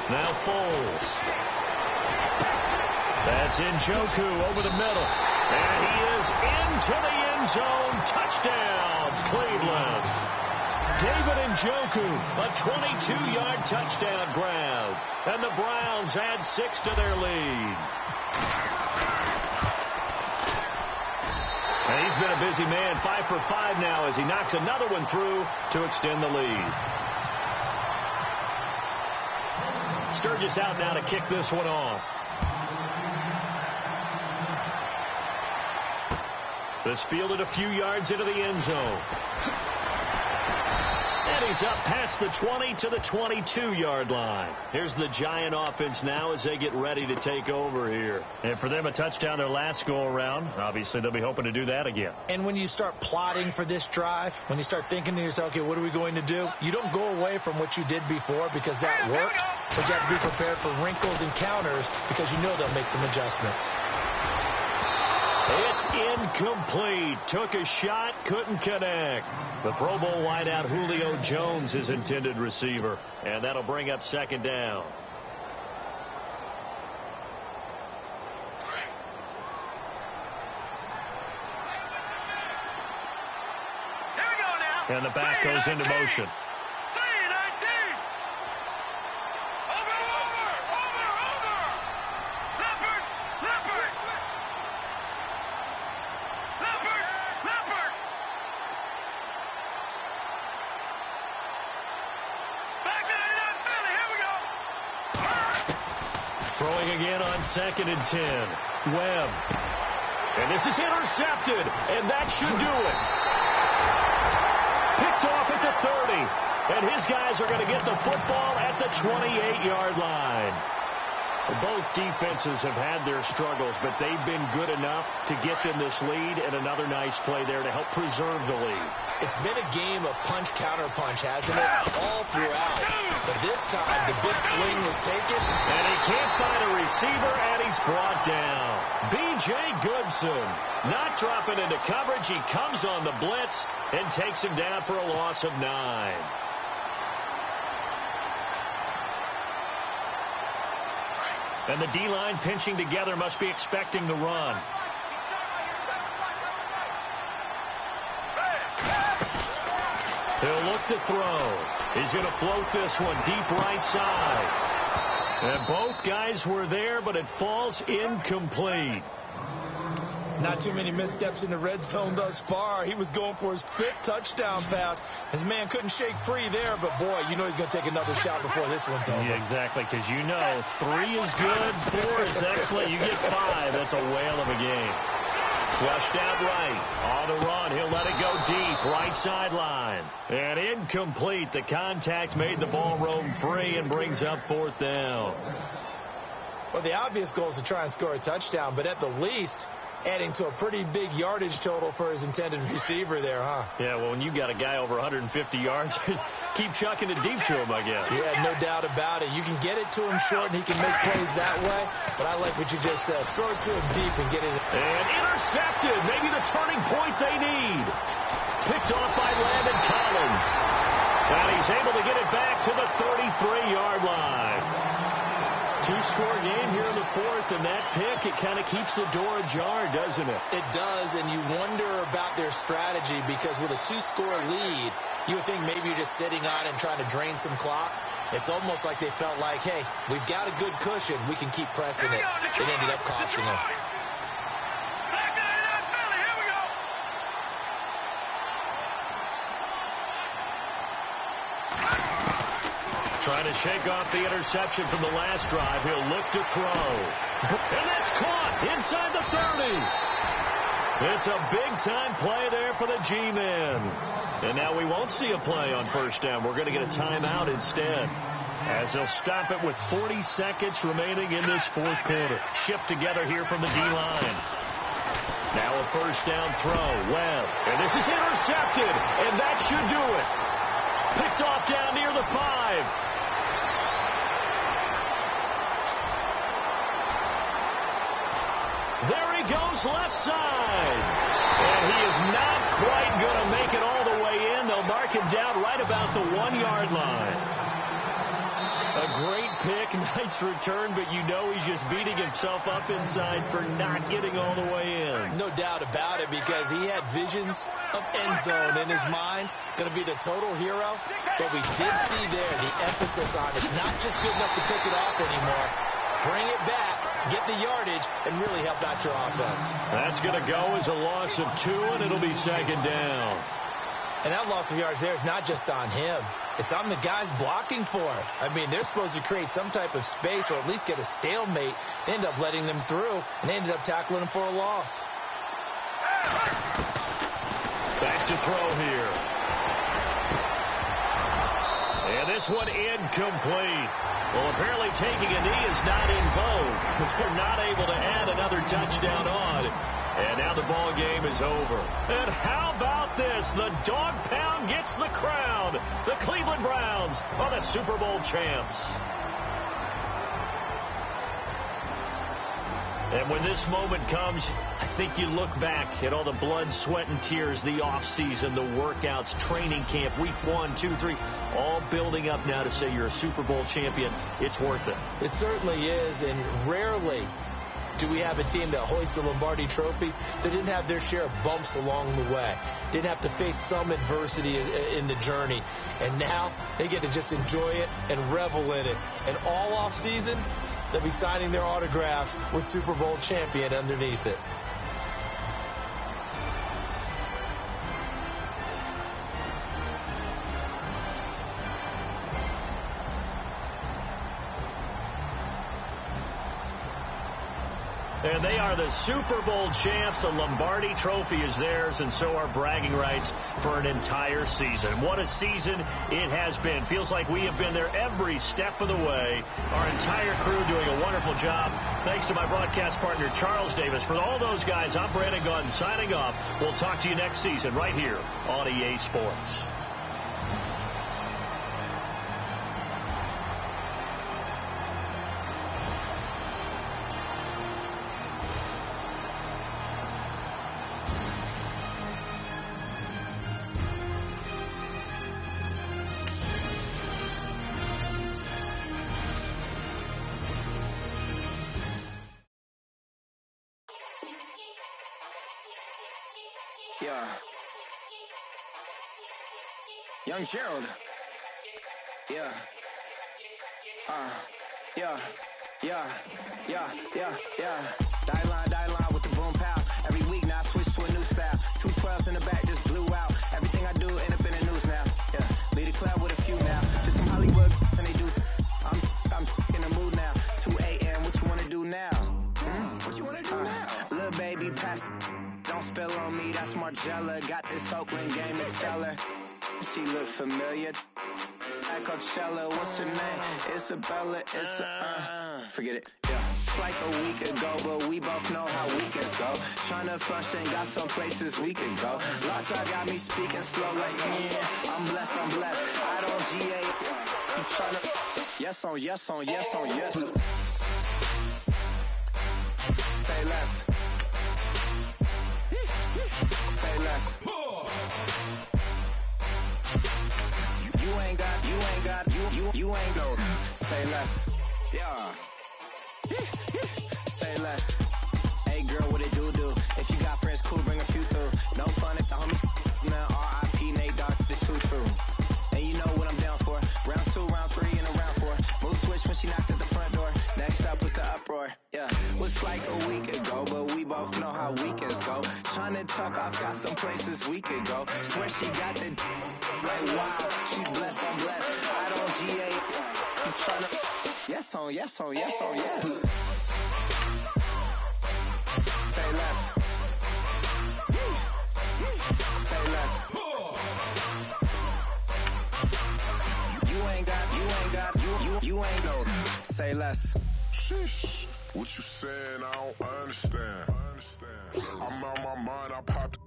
Now Foles. That's Njoku over the middle. And he is into the end zone. Touchdown, Cleveland. David Njoku, a 22-yard touchdown grab. And the Browns add 6 to their lead. And he's been a busy man, 5 for 5 now as he knocks another one through to extend the lead. Sturgis out now to kick this one off. This fielded a few yards into the end zone. And he's up past the 20 to the 22-yard line. Here's the Giant offense now as they get ready to take over here. And for them, a touchdown their last go-around. Obviously, they'll be hoping to do that again. And when you start plotting for this drive, when you start thinking to yourself, okay, what are we going to do? You don't go away from what you did before because that worked. But you have to be prepared for wrinkles and counters because you know they'll make some adjustments. It's incomplete. Took a shot, couldn't connect. The Pro Bowl wideout Julio Jones is intended receiver, and that'll bring up second down. Here we go now. And the back goes into motion. Throwing again on 2nd and 10. Webb. And this is intercepted, and that should do it. Picked off at the 30, and his guys are going to get the football at the 28-yard line. Both defenses have had their struggles, but they've been good enough to get them this lead, and another nice play there to help preserve the lead. It's been a game of punch-counter-punch, hasn't it? All throughout. But this time, the big swing was taken. And he can't find a receiver, and he's brought down. B.J. Goodson not dropping into coverage. He comes on the blitz and takes him down for a loss of 9. And the D-line pinching together must be expecting the run. He'll look to throw. He's going to float this one deep right side. And both guys were there, but it falls incomplete. Not too many missteps in the red zone thus far. He was going for his 5th touchdown pass. His man couldn't shake free there, but boy, you know he's going to take another shot before this one's over. Yeah, exactly, because you know 3 is good, 4 is excellent. You get 5, that's a whale of a game. Flushed out right. On the run, he'll let it go deep, right sideline. And incomplete. The contact made the ball roam free and brings up 4th down. Well, the obvious goal is to try and score a touchdown, but at the least, adding to a pretty big yardage total for his intended receiver there, huh? Yeah, well, when you've got a guy over 150 yards, keep chucking it deep to him, I guess. Yeah, no doubt about it. You can get it to him short, and he can make plays that way, but I like what you just said. Throw it to him deep and get it. And intercepted. Maybe the turning point they need. Picked off by Landon Collins. And he's able to get it back to the 33-yard line. 2-score game here in the 4th, and that pick, it kind of keeps the door ajar, doesn't it? It does, and you wonder about their strategy because with a 2-score lead, you would think maybe you're just sitting on it and trying to drain some clock. It's almost like they felt like, hey, we've got a good cushion. We can keep pressing it. It ended up costing them. Trying to shake off the interception from the last drive. He'll look to throw. And that's caught inside the 30. It's a big-time play there for the G-men. And now we won't see a play on 1st down. We're going to get a timeout instead, as they'll stop it with 40 seconds remaining in this 4th quarter. Shipped together here from the D-line. Now a 1st down throw. Webb. And this is intercepted. And that should do it. Picked off down near the 5. There he goes left side. And he is not quite going to make it all the way in. They'll mark him down right about the 1-yard line. A great pick, nice return, but you know he's just beating himself up inside for not getting all the way in. No doubt about it, because he had visions of end zone in his mind. Going to be the total hero. But we did see there the emphasis on it's not just good enough to pick it off anymore. Bring it back, get the yardage, and really help out your offense. That's going to go as a loss of 2, and it'll be 2nd down. And that loss of yards there is not just on him. It's on the guys blocking for it. I mean, they're supposed to create some type of space or at least get a stalemate. They end up letting them through, and they ended up tackling them for a loss. Back to throw here. And this one incomplete. Well, apparently taking a knee is not in vogue. They're not able to add another touchdown on. And now the ball game is over. And how about this? The dog pound gets the crown. The Cleveland Browns are the Super Bowl champs. And when this moment comes, I think you look back at all the blood, sweat, and tears, the offseason, the workouts, training camp, week 1, 2, 3, all building up now to say you're a Super Bowl champion. It's worth it. It certainly is, and rarely do we have a team that hoists the Lombardi Trophy that didn't have their share of bumps along the way, didn't have to face some adversity in the journey, and now they get to just enjoy it and revel in it. And all offseason, they'll be signing their autographs with Super Bowl champion underneath it. And they are the Super Bowl champs. The Lombardi Trophy is theirs, and so are bragging rights for an entire season. What a season it has been. Feels like we have been there every step of the way. Our entire crew doing a wonderful job. Thanks to my broadcast partner, Charles Davis. For all those guys, I'm Brandon Gaudin signing off. We'll talk to you next season right here on EA Sports. Yeah. Young Gerald. Yeah. Yeah. Die line with the boom pow. Every week now I switch to a new style. 212s in the back just blew out. Everything I do end up in the news now. Yeah. Lead a club with a few now. Just some Hollywood and they do. I'm in the mood now. 2 a.m. What you wanna do now? What you wanna do now? Little baby pass. Don't spill on me, that's Margella. Got this Oakland game to tell her. She look familiar. At Coachella, what's her name? Isabella, forget it, yeah. It's like a week ago, but we both know how weekends go. Tryna function, got some places we could go. Lots y'all got me speaking slow like, I'm blessed. I don't GA. You tryna, yes on yes. Say less. Say less. You ain't no. Say less. Yeah. Say less. Hey girl, what it do? If you got friends, cool, bring a few through. No fun if the homies now. R.I.P. Nate Dogg, this too true. And you know what I'm down for. Round 2, round 3, and a round 4. Mood switch when she knocked at the front door. Next up was the uproar. Yeah, was like a week ago, but we both know how weekends go. Tryna tuck off, got some places we could go. Swear she got the like wow, she's blessed, I'm blessed. I don't GA. You tryna yes on yes. Say less. Say less. You ain't no. Say less. Sheesh. What you saying? I don't understand. I'm out my mind. I popped.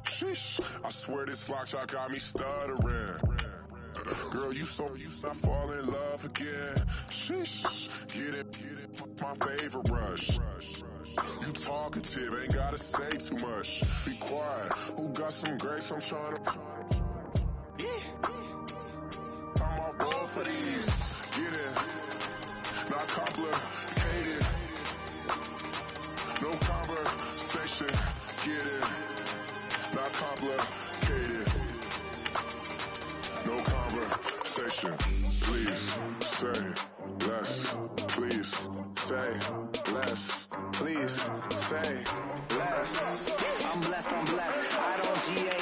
Sheesh. I swear this lock shot got me stuttering. Girl, you I fall in love again. Sheesh. Get it. My favorite rush. You talkative, ain't gotta say too much. Be quiet. Who got some grapes? I'm trying to. I'm all board for these. Get in. Not complicated. No conversation. Get in. Not complicated. No conversation. Please say less. Please say less. Please say less. I'm blessed. I don't GA.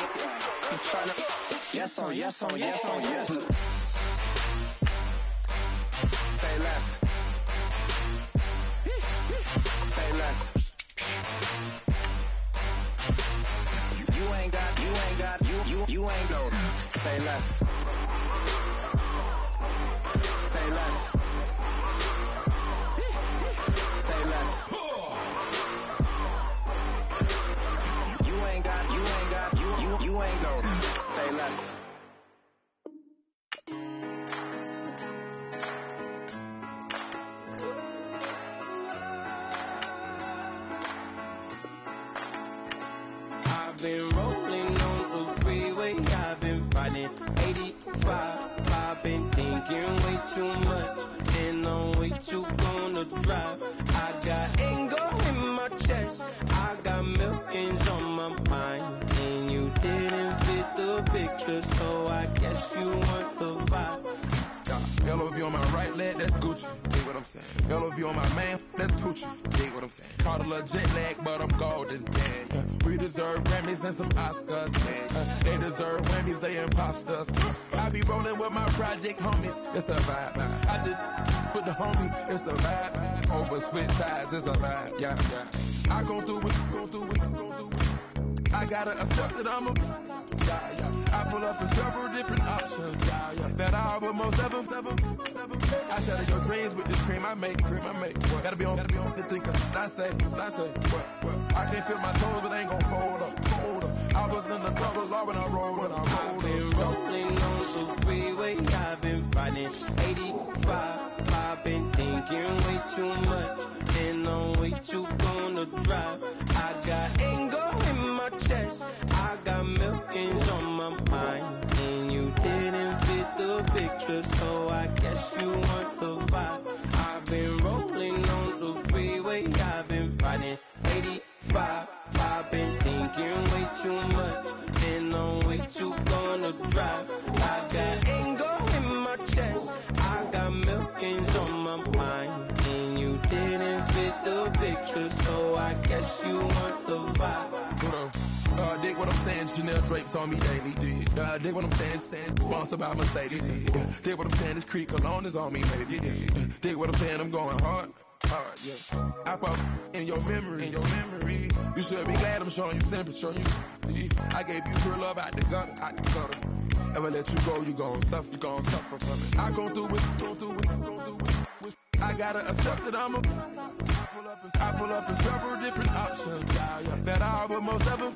You tryna yes on yes. Say less. Say less. too much, and I'm way too gonna drive. I got anger in my chest, I got millions on my mind, and you didn't fit the picture, so I guess you want the vibe. LOV on my right leg, that's Gucci. Dig what I'm saying? LOV on my man, that's Gucci. Dig what I'm saying? Caught a little jet lag, but I'm golden. Yeah. We deserve Grammys and some Oscars. Yeah. They deserve Grammys, they imposters. I be rolling with my project homies. It's a vibe. I just put the homie. It's a vibe. Over switch sides, it's a vibe. Yeah. I gon' do it. I gotta accept that I'm a. I pull up in several different options. That album most ever. I shatter your dreams with this cream I make. What? Gotta be on the thinker. I say. What? I can't feel my toes, but I ain't gon' fold up. I was in the double law when I rolled. I've been rolling on the freeway. I've been riding 85. I've been thinking way too much, and I'm way too gonna drive. I got anger in my chest, I got millions on my mind, and you didn't fit the picture, so I guess you want the vibe. I've been rolling on the freeway, I've been riding 85. I've been thinking way too much, and I'm way too gonna drive. I got anger in my chest, I got millions on my mind, and you didn't fit the picture, so I guess you want the vibe. Dig what I'm saying, Chanel drapes on me daily. Dig what I'm saying, sponsored by Mercedes. Dig what I'm saying, this Creek Cologne is on me, maybe. Dig what I'm saying, I'm going hard, yeah. I pop in your memory. You should be glad I'm showing you sympathy. I gave you real love out the gutter. Ever let you go, you gon' suffer from it. I gon' do it. I gotta accept that I'm a. I pull up in several different options. That album most ever.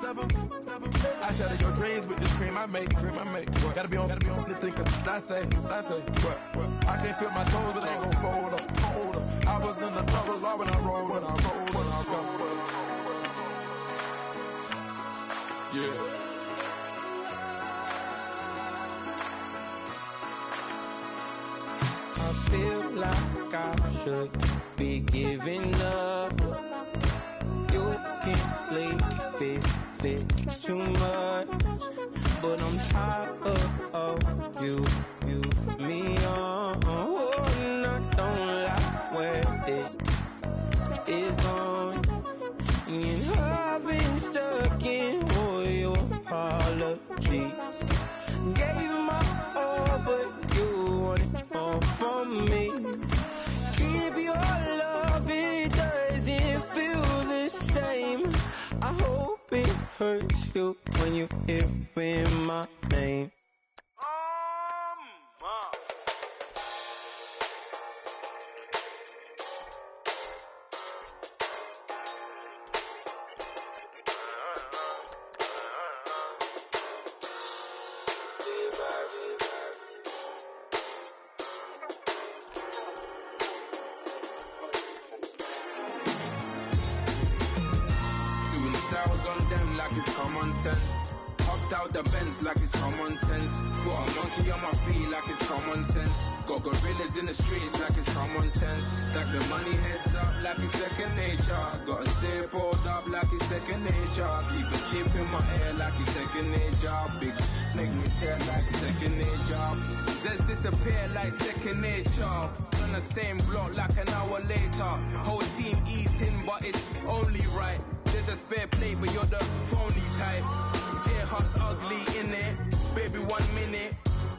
I shatter your dreams with this cream I make. What? Gotta be on the thinker. I say. What? I can't feel my toes, but I ain't gon' fold up. I was in the double law when I rolled. Yeah. I feel like I should be giving up. You can't leave it's too much, but I'm tired of you, me on. Oh, and I don't like where this is going. And I've been stuck in all your apologies. Gave my all, but you want it all from me. Keep your love, it doesn't feel the same. I hope it hurts you when you hear my name. Out the Benz like it's common sense. Got a monkey on my feet like it's common sense. Got gorillas in the streets like it's common sense. Stack the money heads up like it's second nature. Gotta stay pulled up like it's second nature. Keep a chip in my hair like it's second nature. Big make me sad like second nature. Says disappear like second nature. On the same block like an hour later. Whole team eating but it's only right. There's a spare plate but you're the phony type. J-Hut's ugly in it, baby 1 minute.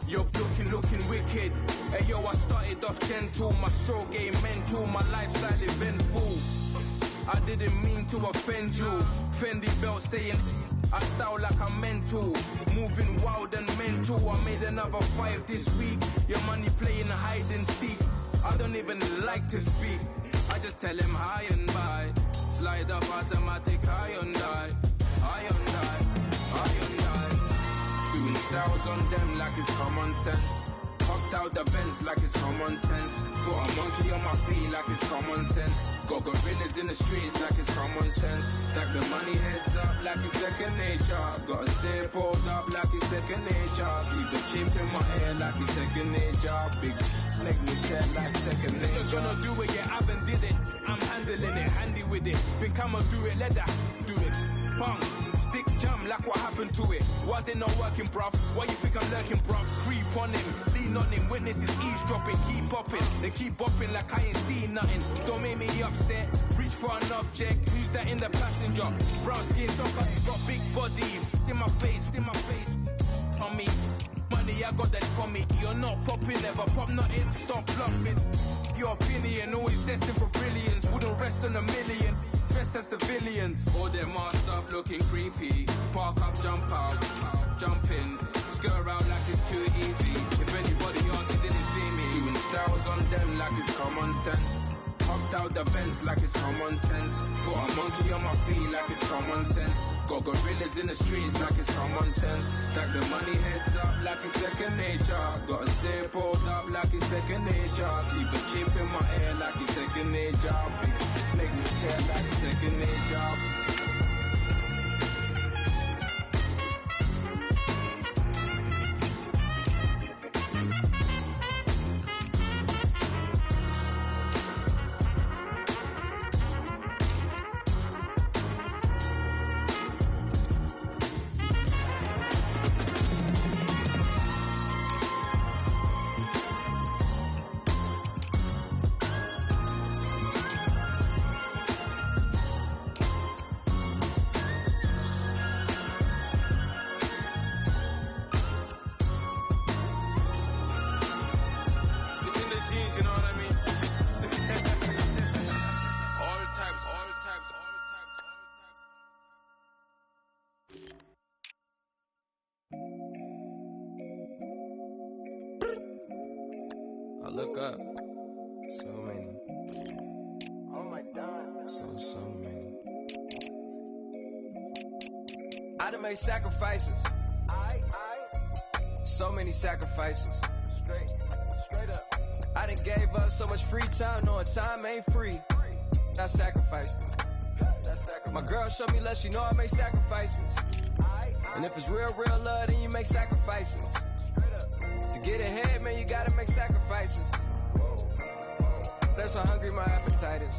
You're looking wicked. Hey yo, I started off gentle, my stroke game mental, my lifestyle eventful. I didn't mean to offend you. Fendi belt saying I style like I'm mental. Moving wild and mental. I made another 5 this week. Your money playing hide and seek. I don't even like to speak. I just tell him hi and bye. Slide up automatic Hyundai. Doing styles on them like it's common sense. Hopped out the Benz like it's common sense. Got a monkey on my feet like it's common sense. Got gorillas in the streets like it's common sense. Stack the money heads up like it's second nature. Gotta stay pulled up like it's second nature. Keep the chip in my hair like it's second nature. Big make me shed like second nature. If you're gonna do it, yeah, I haven't did it. I'm handling it, handy with it. Think I'ma do it, let that do it. Bang, stick jam like what happened to it. Was it not working, bruv? Why you think I'm lurking, bruv? Creep on him, lean on him, witnesses eavesdropping. Keep popping, they keep bopping like I ain't seen nothing. Don't make me upset, reach for an object. Who's that in the passenger? Brown skin, got big body. In my face, on me. Money, I got that for me. You're not popping, never pop nothing. Stop bluffing. Your opinion, always destined for brilliance. Wouldn't rest on a million. Dressed as civilians. All them masked stuff looking creepy. Park up, jump out, jump in. Skirt out like it's too easy. If anybody else didn't see me, doing styles on them like it's common sense. Hopped out the Benz like it's common sense. Got a monkey on my feet like it's common sense. Got gorillas in the streets like it's common sense. Stack the money heads up like it's second nature. Gotta stay pulled up like it's second nature. Keep a chip in my hair like it's second nature. Make me share like second nature. Look up. So many. Oh my God. So many. I done made sacrifices. So many sacrifices. Straight up. I done gave up so much free time, knowing time ain't free. I sacrificed it. My girl showed me love, she know I make sacrifices. And if it's real love, then you make sacrifices. To get ahead, man, you gotta make sacrifices. That's how hungry my appetite is.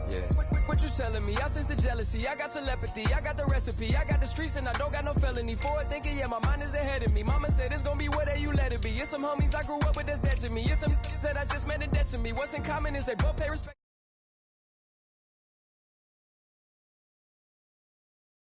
Yeah. What you telling me? I sense the jealousy, I got telepathy, I got the recipe, I got the streets and I don't got no felony. Forward thinking, yeah, my mind is ahead of me. Mama said it's gonna be whatever you let it be. It's some homies I grew up with that's dead to me. It's some that I just met a debt to me. What's in common is they both pay respect.